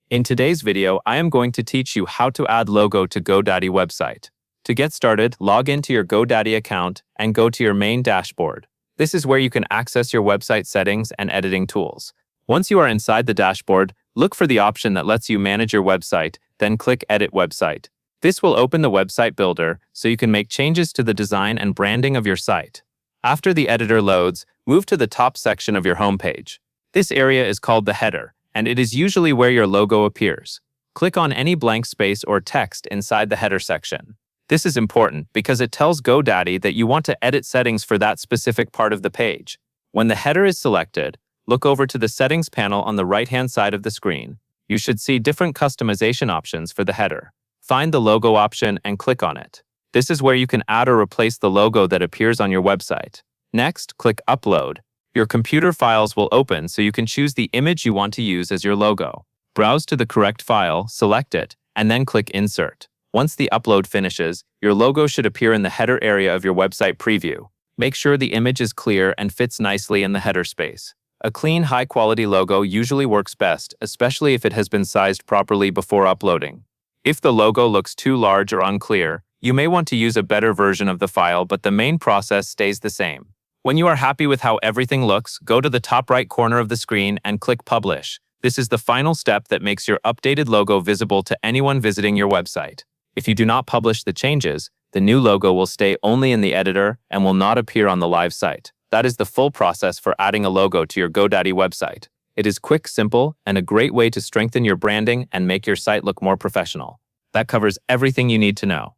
In today's video, I am going to teach you how to add logo to Godaddy website. To get started, log into your Godaddy account and go to your main dashboard. This is where you can access your website settings and editing tools. Once you are inside the dashboard, look for the option that lets you manage your website, then click Edit Website. This will open the website builder so you can make changes to the design and branding of your site. After the editor loads, move to the top section of your homepage. This area is called the header, and it is usually where your logo appears. Click on any blank space or text inside the header section. This is important because it tells Godaddy that you want to edit settings for that specific part of the page. When the header is selected, look over to the settings panel on the right-hand side of the screen. You should see different customization options for the header. Find the logo option and click on it. This is where you can add or replace the logo that appears on your website. Next, click Upload. Your computer files will open so you can choose the image you want to use as your logo. Browse to the correct file, select it, and then click Insert. Once the upload finishes, your logo should appear in the header area of your website preview. Make sure the image is clear and fits nicely in the header space. A clean, high-quality logo usually works best, especially if it has been sized properly before uploading. If the logo looks too large or unclear, you may want to use a better version of the file, but the main process stays the same. When you are happy with how everything looks, go to the top right corner of the screen and click Publish. This is the final step that makes your updated logo visible to anyone visiting your website. If you do not publish the changes, the new logo will stay only in the editor and will not appear on the live site. That is the full process for adding a logo to your Godaddy website. It is quick, simple, and a great way to strengthen your branding and make your site look more professional. That covers everything you need to know.